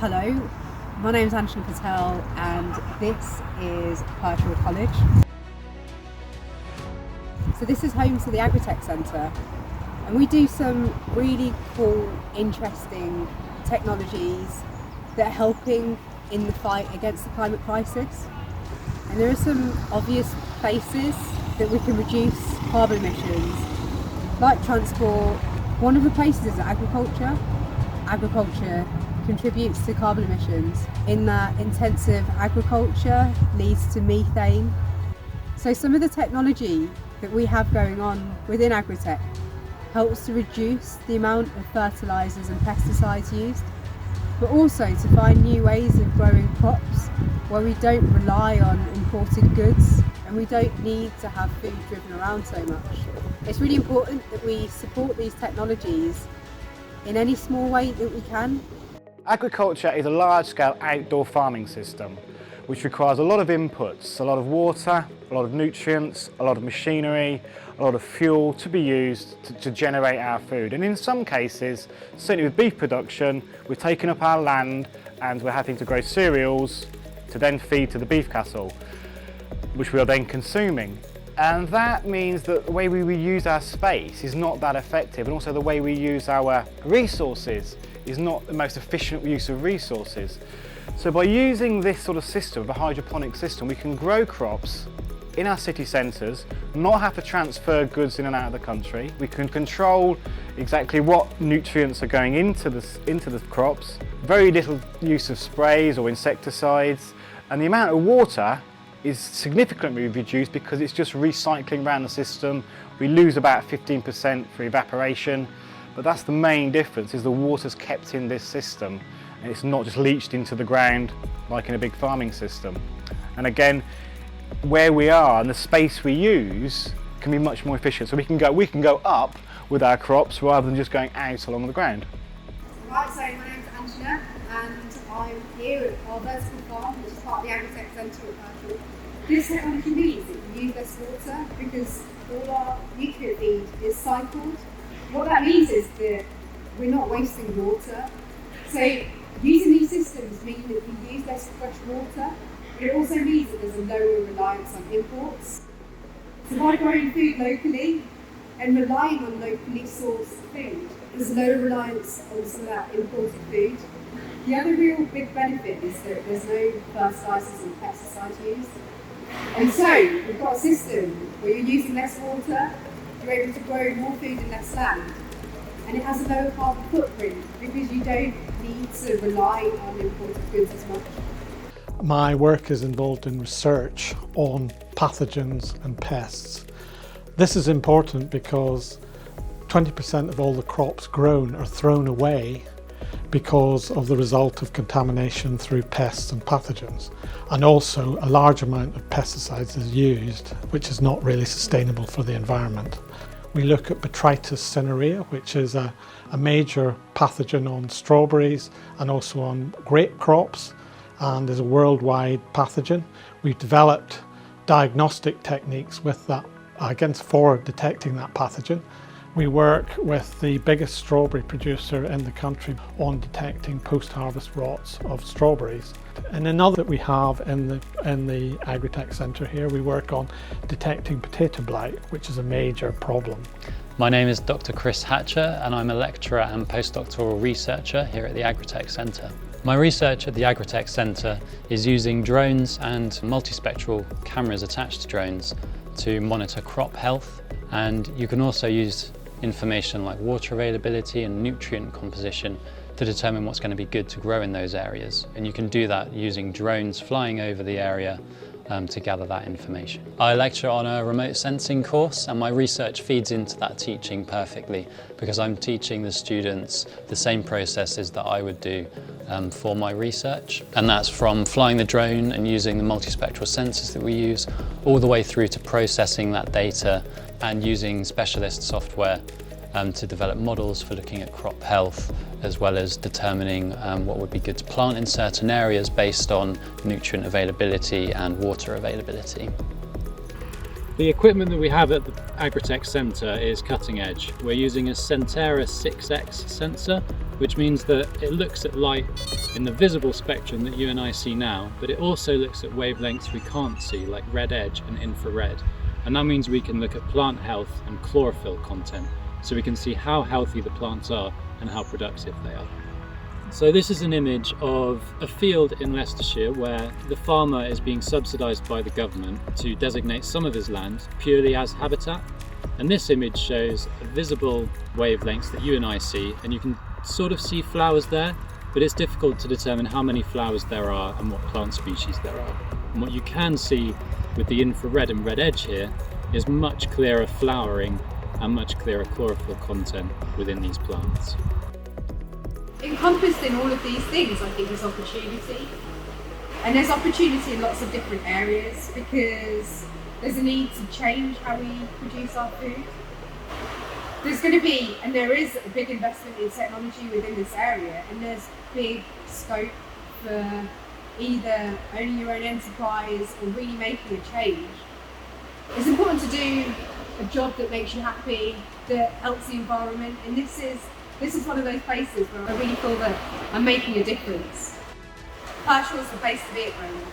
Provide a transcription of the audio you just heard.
Hello, my name is Angela Patel and this is Pershore College. So this is home to the Agritech Centre and we do some really cool, interesting technologies that are helping in the fight against the climate crisis. And there are some obvious places that we can reduce carbon emissions, like transport. One of the places is agriculture. Agriculture contributes to carbon emissions in that intensive agriculture leads to methane. So some of the technology that we have going on within Agritech helps to reduce the amount of fertilisers and pesticides used, but also to find new ways of growing crops where we don't rely on imported goods and we don't need to have food driven around so much. It's really important that we support these technologies in any small way that we can. Agriculture is a large-scale outdoor farming system which requires a lot of inputs, a lot of water, a lot of nutrients, a lot of machinery, a lot of fuel to be used to generate our food. And in some cases, certainly with beef production, we've taken up our land and we're having to grow cereals to then feed to the beef cattle, which we are then consuming. And that means that the way we use our space is not that effective, and also the way we use our resources is not the most efficient use of resources. So by using this sort of system, the hydroponic system, we can grow crops in our city centres, not have to transfer goods in and out of the country. We can control exactly what nutrients are going into the crops, very little use of sprays or insecticides, and the amount of water is significantly reduced because it's just recycling around the system. We lose about 15% for evaporation, but that's the main difference, is the water's kept in this system and it's not just leached into the ground like in a big farming system. And again, where we are and the space we use can be much more efficient. So we can go up with our crops rather than just going out along the ground. Right, so my name's Angela and I'm here at our vertical farm, which is part of the Agritech Centre at Pershore. This technology means that we use less water because all our nutrient feed is cycled. What that means is that we're not wasting water. So using these systems means that we use less fresh water. It also means that there's a lower reliance on imports. So by growing food locally and relying on locally sourced food, there's a lower reliance on some of that imported food. The other real big benefit is that there's no fertilisers and pesticides used. And so we've got a system where you're using less water, you're able to grow more food in less land, and it has a lower carbon footprint because you don't need to rely on imported goods as much. My work is involved in research on pathogens and pests. This is important because 20% of all the crops grown are thrown away because of the result of contamination through pests and pathogens. And also a large amount of pesticides is used, which is not really sustainable for the environment. We look at Botrytis cinerea, which is a major pathogen on strawberries and also on grape crops, and is a worldwide pathogen. We've developed diagnostic techniques with that for detecting that pathogen. We work with the biggest strawberry producer in the country on detecting post-harvest rots of strawberries. And another that we have in the Agritech Centre here, we work on detecting potato blight, which is a major problem. My name is Dr. Chris Hatcher and I'm a lecturer and postdoctoral researcher here at the Agritech Centre. My research at the Agritech Centre is using drones and multispectral cameras attached to drones to monitor crop health, and you can also use information like water availability and nutrient composition to determine what's going to be good to grow in those areas. And you can do that using drones flying over the area to gather that information. I lecture on a remote sensing course and my research feeds into that teaching perfectly because I'm teaching the students the same processes that I would do for my research. And that's from flying the drone and using the multispectral sensors that we use all the way through to processing that data and using specialist software to develop models for looking at crop health, as well as determining what would be good to plant in certain areas based on nutrient availability and water availability. The equipment that we have at the Agritech Centre is cutting edge. We're using a Centera 6X sensor, which means that it looks at light in the visible spectrum that you and I see now, but it also looks at wavelengths we can't see, like red edge and infrared. And that means we can look at plant health and chlorophyll content, so we can see how healthy the plants are and how productive they are. So this is an image of a field in Leicestershire where the farmer is being subsidised by the government to designate some of his land purely as habitat. And this image shows visible wavelengths that you and I see, and you can sort of see flowers there, but it's difficult to determine how many flowers there are and what plant species there are. And what you can see with the infrared and red edge here is much clearer flowering and much clearer chlorophyll content within these plants. Encompassed in all of these things, I think, is opportunity. And there's opportunity in lots of different areas because there's a need to change how we produce our food. There's going to be, and there is, a big investment in technology within this area, and there's big scope for either owning your own enterprise or really making a change. It's important to do a job that makes you happy, that helps the environment, and this is one of those places where I really feel that I'm making a difference. Pershore is the place to be at the moment.